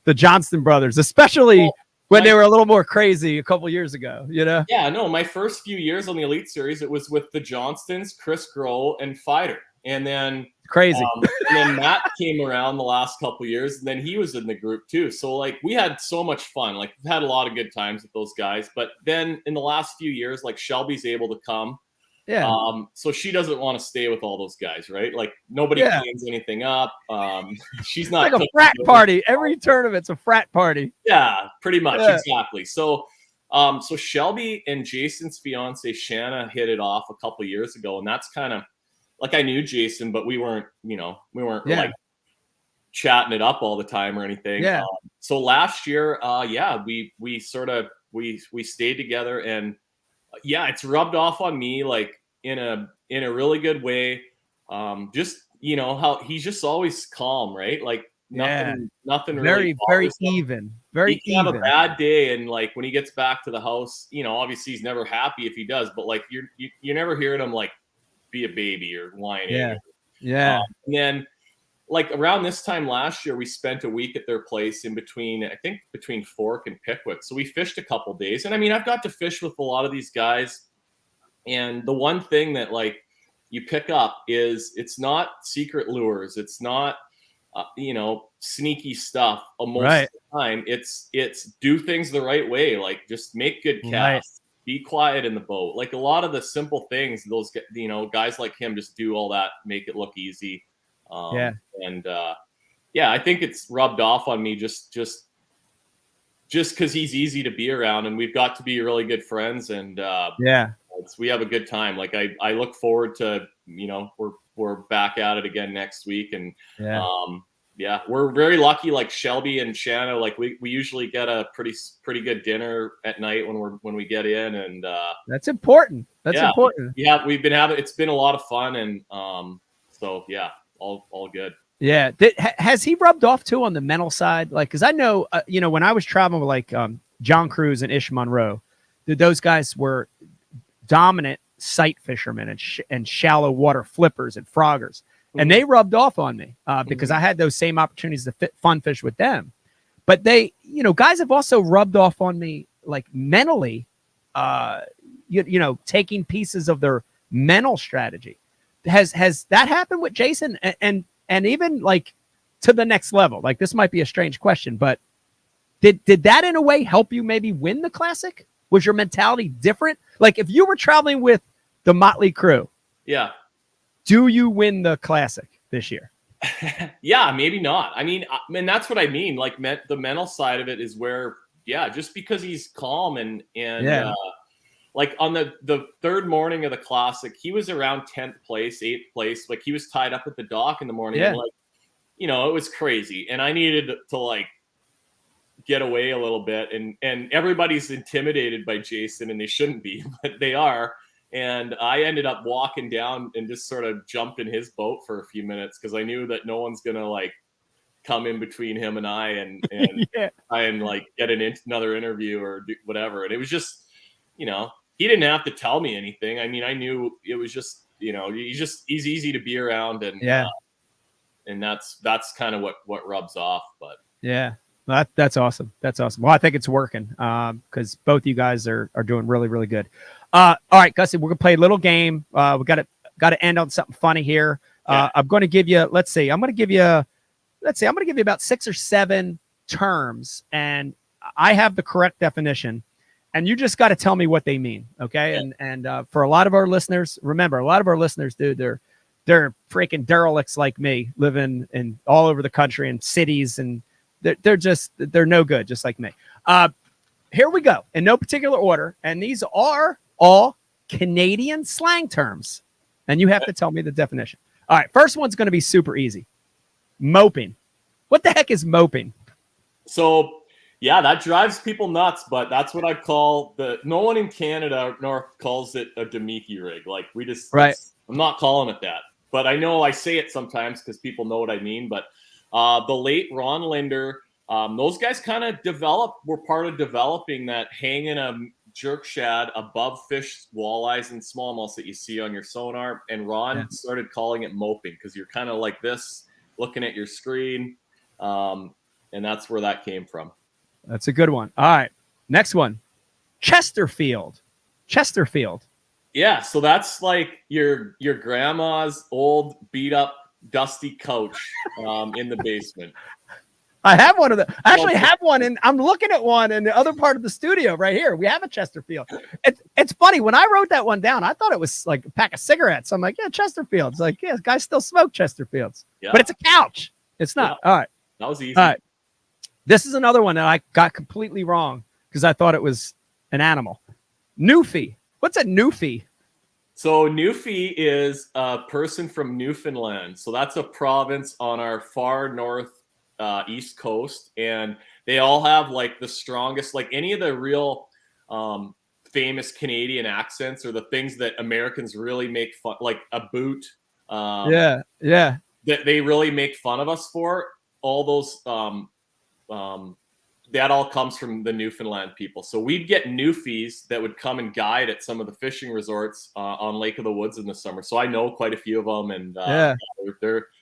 the Johnston brothers, especially when they were a little more crazy a couple years ago, Yeah, no, my first few years on the Elite Series, it was with the Johnstons, Chris Groh, and Fider. And then crazy. And then Matt came around the last couple years, and then he was in the group too. So like we had so much fun. Like we've had a lot of good times with those guys. But then in the last few years, like Shelby's able to come. Yeah. So she doesn't want to stay with all those guys, right? Like nobody cleans anything up. She's not like a frat party. Every tournament's a frat party. Yeah, pretty much. Yeah. Exactly. So so Shelby and Jason's fiance Shanna hit it off a couple years ago, and that's kind of like I knew Jason, but we weren't like chatting it up all the time or anything. Yeah. So last year, we stayed together, and it's rubbed off on me like in a really good way. Just how he's just always calm, right? Like nothing very even. Very he can have a bad day, and like when he gets back to the house, obviously he's never happy if he does, but like you're never hearing him like be a baby or whining. And then like around this time last year, we spent a week at their place between Fork and Pickwick. So we fished a couple days, and I mean, I've got to fish with a lot of these guys, and the one thing that like you pick up is it's not secret lures, it's not sneaky stuff. Most of the time, it's do things the right way, like just make good casts. Be quiet in the boat. Like a lot of the simple things, those guys like him just do all that, make it look easy. And I think it's rubbed off on me just because he's easy to be around, and we've got to be really good friends. And we have a good time. Like I look forward to we're back at it again next week, and we're very lucky. Like Shelby and Shanna, like we usually get a pretty good dinner at night when we get in, and that's important. That's important. Yeah, it's been a lot of fun, and all good. Yeah. Has he rubbed off too on the mental side? Like, because I know when I was traveling with like John Cruz and Ish Monroe, those guys were dominant sight fishermen and shallow water flippers and froggers. And they rubbed off on me because I had those same opportunities to fun fish with them. But they, guys have also rubbed off on me like mentally, taking pieces of their mental strategy. has that happened with Jason and even like to the next level? Like this might be a strange question, but did that in a way help you maybe win the Classic? Was your mentality different? Like if you were traveling with the Motley Crew, yeah, do you win the Classic this year? Yeah, maybe not. I mean, that's what I mean. Like the mental side of it is where, yeah, just because he's calm and like on the third morning of the Classic, he was around 10th place, 8th place. Like he was tied up at the dock in the morning. Yeah. And like, you know, it was crazy. And I needed to like get away a little bit. And everybody's intimidated by Jason, and they shouldn't be, but they are. And I ended up walking down and just sort of jumped in his boat for a few minutes because I knew that no one's going to like come in between him and I and Yeah. try and like get another interview or do whatever. And it was just, you know, he didn't have to tell me anything. I mean, I knew it was just, you know, he's easy to be around, and and that's kind of what rubs off. But yeah, that's awesome. That's awesome. Well, I think it's working because both you guys are doing really, really good. All right, Gussy, we're gonna play a little game. We got to end on something funny here. I'm going to give you. Let's see. I'm going to give you about 6 or 7 terms, and I have the correct definition, and you just got to tell me what they mean. Okay. Yeah. And for a lot of our listeners, remember, a lot of our listeners, dude, they're freaking derelicts like me, living in all over the country and cities, and they're no good, just like me. Here we go in no particular order, and these are all Canadian slang terms, and you have to tell me the definition. All right, first one's going to be super easy. Moping. What the heck is moping? So, yeah, that drives people nuts, but that's what I call no one in Canada nor calls it a Demiki rig. Like we just, right. I'm not calling it that, but I know I say it sometimes because people know what I mean. But the late Ron Linder, those guys kind of were part of developing that hanging a jerk shad above fish, walleyes, and smallmouths that you see on your sonar. And Ron started calling it moping because you're kind of like this, looking at your screen. And that's where that came from. That's a good one. All right. Next one. Chesterfield. Yeah. So that's like your grandma's old beat up dusty couch in the basement. I have one of them. I actually have one, and I'm looking at one in the other part of the studio right here. We have a Chesterfield. It's funny. When I wrote that one down, I thought it was like a pack of cigarettes. I'm like, yeah, Chesterfields. Like, yeah, guys still smoke Chesterfields. Yeah. But it's a couch. It's not. Yeah. All right. That was easy. All right. This is another one that I got completely wrong because I thought it was an animal. Newfie. What's a Newfie? So Newfie is a person from Newfoundland. So that's a province on our far north east coast, and they all have like the strongest, like any of the real famous Canadian accents or the things that Americans really make fun, like a boot. That they really make fun of us for. All those that all comes from the Newfoundland people. So we'd get Newfies that would come and guide at some of the fishing resorts on Lake of the Woods in the summer. So I know quite a few of them, and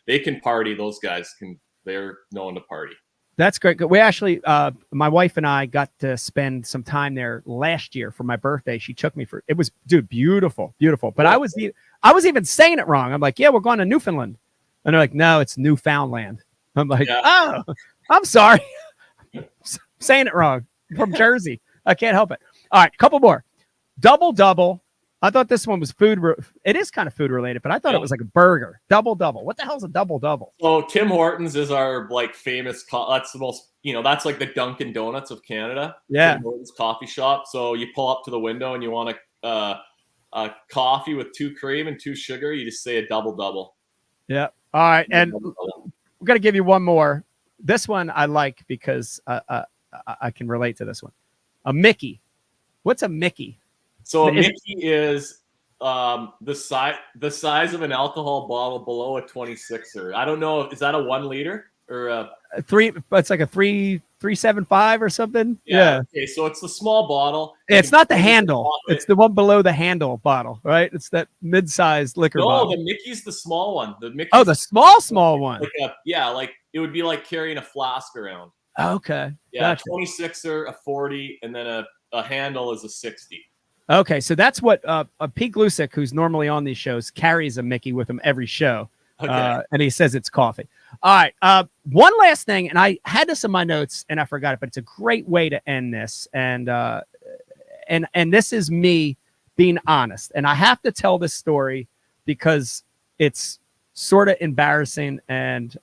they can party. Those guys they're known to party. That's great. We actually, my wife and I got to spend some time there last year for my birthday. She took me it was, dude, beautiful. But I was even saying it wrong. I'm like, yeah, we're going to Newfoundland. And they're like, no, it's Newfoundland. I'm like, oh, I'm sorry. Saying it wrong. I'm from Jersey. I can't help it. All right, couple more. Double. I thought this one was food. It is kind of food related, but I thought it was like a burger. Double. What the hell is a double? So Tim Hortons is our like famous. That's the most. That's like the Dunkin' Donuts of Canada. Yeah. Tim Hortons coffee shop. So you pull up to the window and you want a coffee with 2 cream and 2 sugar. You just say a double. Yeah. All right, and we're gonna give you one more. This one I like because I can relate to this one. A Mickey. What's a Mickey? So a Mickey is the size of an alcohol bottle below a 26er. I don't know. Is that a 1 liter or a 3? It's like a 375 or something. Yeah. Okay. So it's the small bottle. It's not the handle. It's the one below the handle bottle, right? It's that mid-sized liquor bottle. No, the Mickey's the small one. The Mickey's the small one. Like it would be like carrying a flask around. Okay. Yeah. Gotcha. 26er, a 40, and then a handle is a 60. Okay, so that's what Pete Glusick, who's normally on these shows, carries a Mickey with him every show. Okay. And he says it's coffee. All right. One last thing, and I had this in my notes and I forgot it, but it's a great way to end this. And this is me being honest. And I have to tell this story because it's sort of embarrassing and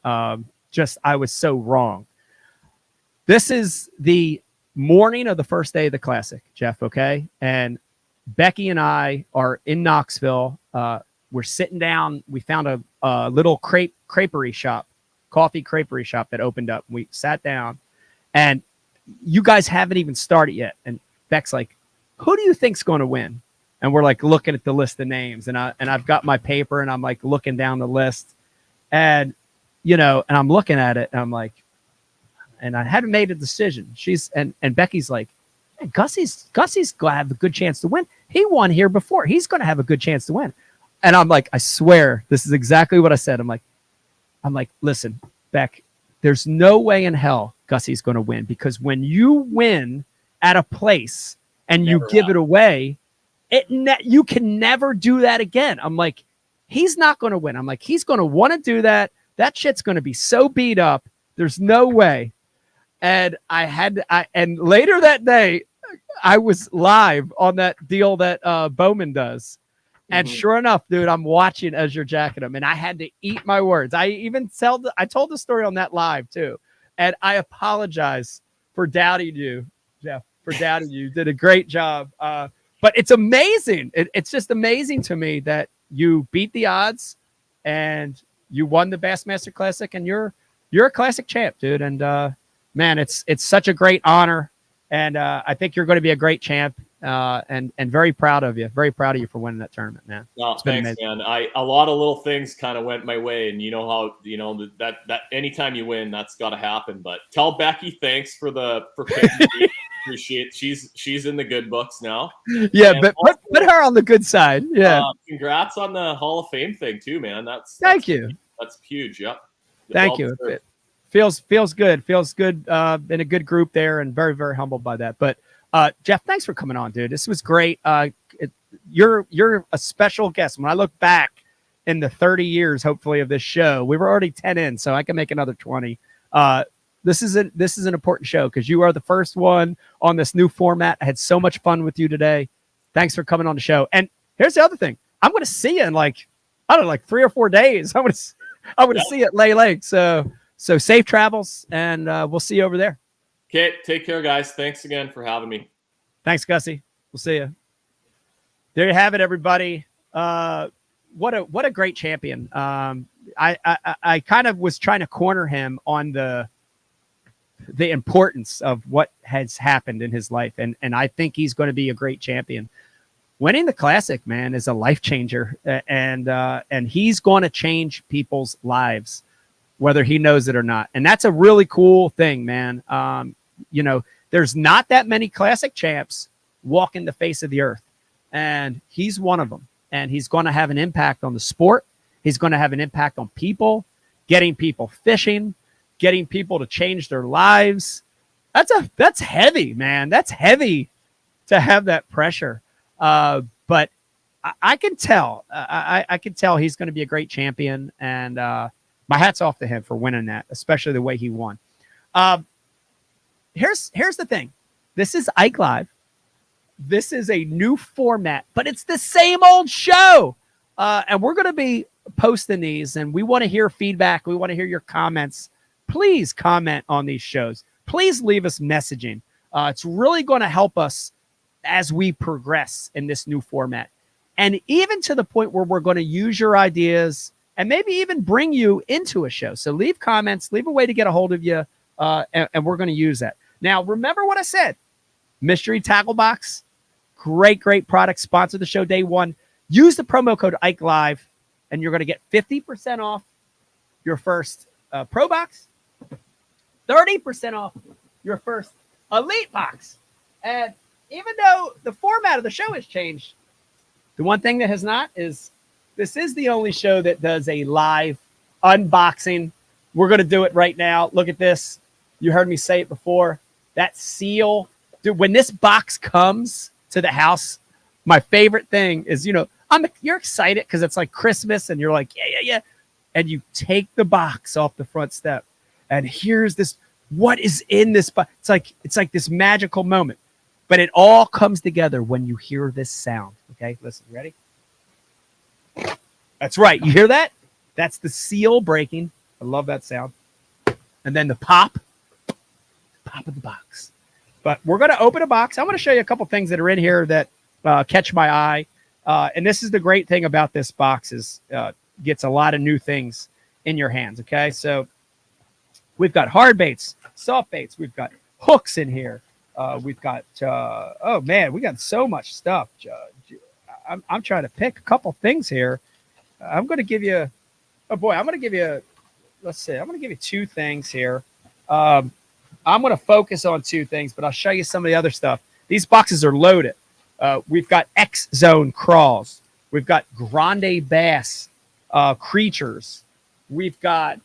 just I was so wrong. This is the morning of the first day of the Classic, Jeff, okay? And Becky and I are in Knoxville. We're sitting down. We found a little creperie shop, coffee creperie shop that opened up. We sat down, and you guys haven't even started yet. And Beck's like, "Who do you think's going to win?" And we're like looking at the list of names, and I've got my paper, and I'm like looking down the list, and and I'm looking at it, and I'm like, and I haven't made a decision. And Becky's like, hey, Gussy's going to have a good chance to win. He won here before. He's going to have a good chance to win. And I'm like, I swear, this is exactly what I said. I'm like, listen, Beck, there's no way in hell Gussy's going to win, because when you win at a place and you give it away, you can never do that again. I'm like, he's not going to win. I'm like, he's going to want to do that. That shit's going to be so beat up. There's no way. And and later that day, I was live on that deal that Bowman does. And sure enough, dude, I'm watching as you're jacking him, and I had to eat my words. I told the story on that live too, and I apologize for doubting you, Jeff. For doubting you, did a great job. But it's amazing. It's just amazing to me that you beat the odds, and you won the Bassmaster Classic, and you're a Classic champ, dude. And man, it's such a great honor, and I think you're going to be a great champ. And very proud of you. Very proud of you for winning that tournament, man. No, thanks, man. A lot of little things kind of went my way, and you know how that anytime you win, that's got to happen. But tell Becky thanks for picking me. Appreciate she's in the good books now. Yeah, and but put her on the good side. Yeah. Congrats on the Hall of Fame thing too, man. Thank you. That's huge. Yep. Thank you. It feels good. Feels good in a good group there, and very, very humbled by that. But Jeff, thanks for coming on, dude. This was great. You're a special guest. When I look back in the 30 years, hopefully, of this show, we were already 10 in, so I can make another 20. This is an important show because you are the first one on this new format. I had so much fun with you today. Thanks for coming on the show. And here's the other thing. I'm going to see you in like 3 or 4 days. I'm going to see you at Lay Lake. So safe travels, and we'll see you over there. Okay, take care, guys. Thanks again for having me. Thanks, Gussy. We'll see you. There you have it, everybody. What a great champion. I kind of was trying to corner him on the importance of what has happened in his life, and I think he's going to be a great champion. Winning the Classic, man, is a life changer, and he's going to change people's lives, whether he knows it or not. And that's a really cool thing, man. There's not that many Classic champs walking the face of the earth, and he's one of them. And he's going to have an impact on the sport. He's going to have an impact on people, getting people fishing, getting people to change their lives. That's heavy, man. That's heavy to have that pressure. But I can tell. I can tell he's going to be a great champion, and my hat's off to him for winning that, especially the way he won. Here's the thing. This is Ike Live. This is a new format, but it's the same old show. And we're going to be posting these, and we want to hear feedback. We want to hear your comments. Please comment on these shows. Please leave us messaging. It's really going to help us as we progress in this new format. And even to the point where we're going to use your ideas and maybe even bring you into a show. So leave comments, leave a way to get a hold of you, and we're going to use that. Now, remember what I said. Mystery Tackle Box, great product. Sponsor the show day one. Use the promo code Ike Live, and you're going to get 50% off your first Pro Box, 30% off your first Elite Box. And even though the format of the show has changed, the one thing that has not is this is the only show that does a live unboxing. We're going to do it right now. Look at this. You heard me say it before. That seal. Dude, when this box comes to the house, my favorite thing is, you're excited because it's like Christmas and you're like, yeah. And you take the box off the front step and here's this, what is in this box? It's like this magical moment, but it all comes together when you hear this sound. Okay, listen, ready? That's right. You hear that? That's the seal breaking. I love that sound. And then the pop of the box. But we're going to open a box. I want to show you a couple things that are in here that catch my eye. And this is the great thing about this box is gets a lot of new things in your hands. Okay, so we've got hard baits, soft baits. We've got hooks in here. We've got oh man, we got so much stuff. I'm trying to pick a couple things here. I'm going to give you. Oh boy, I'm going to give you. Let's see. I'm going to give you two things here. I'm going to focus on two things, but I'll show you some of the other stuff. These boxes are loaded. We've got X Zone crawls. We've got Grande Bass creatures. We've got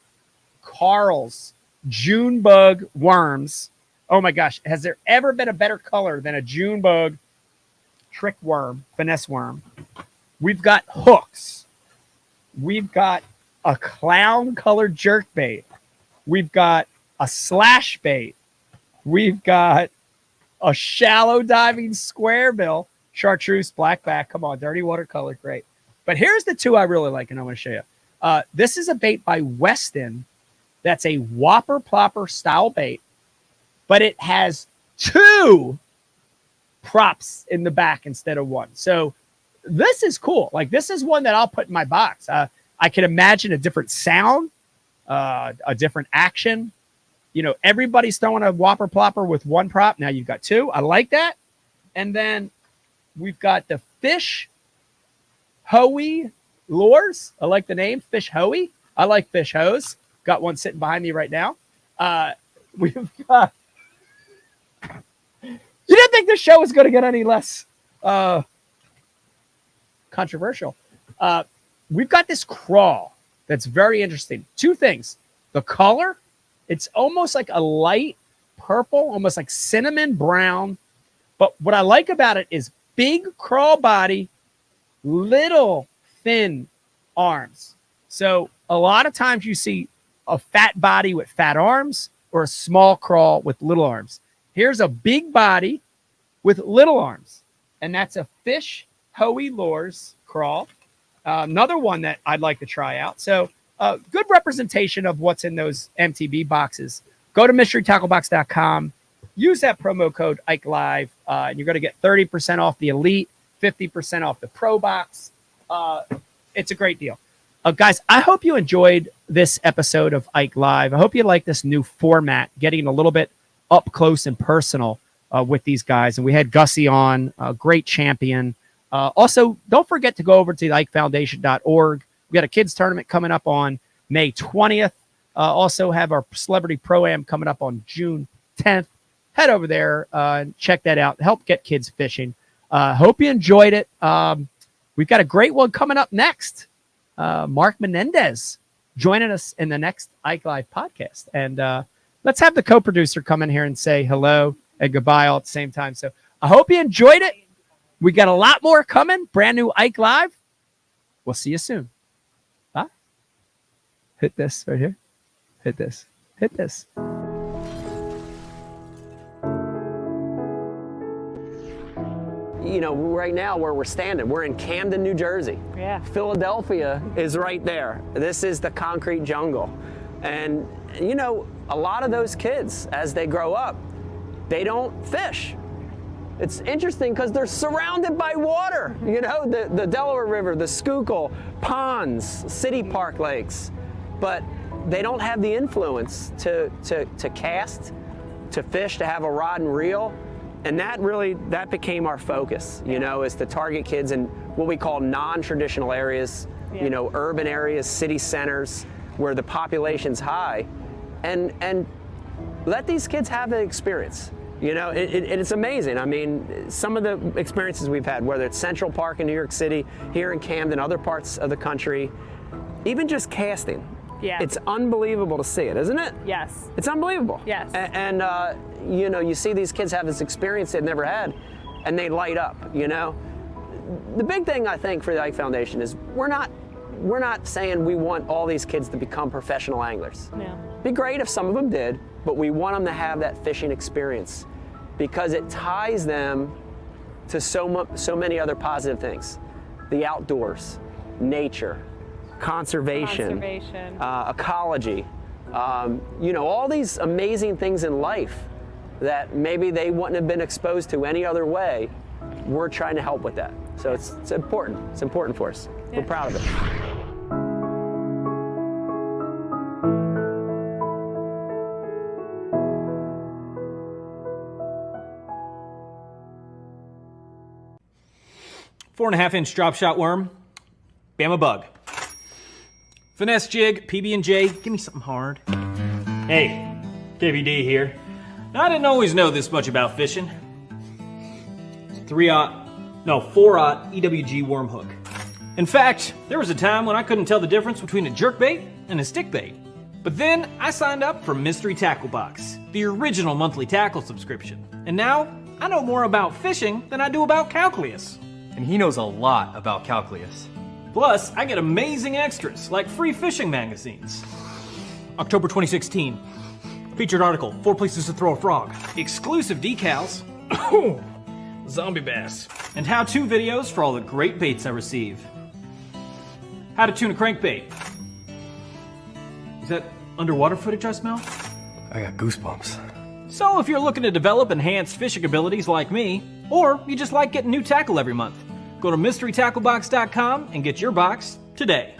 Carl's June bug worms. Oh my gosh, has there ever been a better color than a June bug trick worm, finesse worm? We've got hooks. We've got a clown colored jerk bait. We've got a slash bait. We've got a shallow diving square bill, chartreuse, blackback. Come on, dirty watercolor, great. But here's the two I really like, and I want to show you. This is a bait by Weston. That's a Whopper Plopper style bait, but it has two props in the back instead of one. So this is cool. Like, this is one that I'll put in my box. I can imagine a different sound, a different action. Everybody's throwing a Whopper Plopper with one prop. Now you've got two. I like that. And then we've got the Fish Hoey lures. I like the name, Fish Hoey. I like Fish Hose. Got one sitting behind me right now. We've got. You didn't think this show was going to get any less controversial. We've got this crawl that's very interesting. Two things. The color, it's almost like a light purple, almost like cinnamon brown. But what I like about it is big crawl body, little thin arms. So a lot of times you see a fat body with fat arms or a small crawl with little arms. Here's a big body with little arms, and that's a Fish Hoey Lures crawl. Another one that I'd like to try out. So good representation of what's in those MTB boxes. Go to mysterytacklebox.com. Use that promo code IkeLive, and you're going to get 30% off the Elite, 50% off the Pro Box. It's a great deal. Guys, I hope you enjoyed this episode of Ike Live. I hope you like this new format, getting a little bit up close and personal with these guys. And we had Gussy on, a great champion. Also, don't forget to go over to the IkeFoundation.org. We got a kids tournament coming up on May 20th. Also have our Celebrity Pro-Am coming up on June 10th. Head over there and check that out. Help get kids fishing. Hope you enjoyed it. We've got a great one coming up next. Mark Menendez joining us in the next Ike Live podcast. And let's have the co-producer come in here and say hello and goodbye all at the same time. So I hope you enjoyed it. We got a lot more coming. Brand new Ike Live. We'll see you soon. Bye. Hit this right here. Hit this. Hit this. Right now where we're standing, we're in Camden, New Jersey. Yeah. Philadelphia is right there. This is the concrete jungle. And, a lot of those kids, as they grow up, they don't fish. It's interesting because they're surrounded by water, the Delaware River, the Schuylkill, ponds, city park lakes, but they don't have the influence to cast, to fish, to have a rod and reel. And that became our focus, is to target kids in what we call non-traditional areas, urban areas, city centers, where the population's high, and let these kids have the experience. It's amazing. I mean, some of the experiences we've had, whether it's Central Park in New York City, here in Camden, other parts of the country, even just casting. Yeah. It's unbelievable to see it, isn't it? Yes. It's unbelievable. Yes. And you see these kids have this experience they've never had, and they light up, the big thing I think for the Ike Foundation is we're not saying we want all these kids to become professional anglers. Yeah. Be great if some of them did, but we want them to have that fishing experience because it ties them to so many other positive things. The outdoors, nature, conservation. Ecology, you know, all these amazing things in life that maybe they wouldn't have been exposed to any other way. We're trying to help with that. So it's important. It's important for us. Yeah. We're proud of it. Four and a half inch drop shot worm, Bama bug. Finesse jig, PB&J, give me something hard. Hey, KVD here. Now, I didn't always know this much about fishing. 4-aught EWG worm hook. In fact, there was a time when I couldn't tell the difference between a jerkbait and a stickbait. But then I signed up for Mystery Tackle Box, the original monthly tackle subscription. And now I know more about fishing than I do about calculus. And he knows a lot about calculus. Plus, I get amazing extras like free fishing magazines. October 2016. Featured article, 4 places to throw a frog. Exclusive decals. Zombie bass. And how-to videos for all the great baits I receive. How to tune a crankbait. Is that underwater footage I smell? I got goosebumps. So if you're looking to develop enhanced fishing abilities like me, or you just like getting new tackle every month, go to mysterytacklebox.com and get your box today.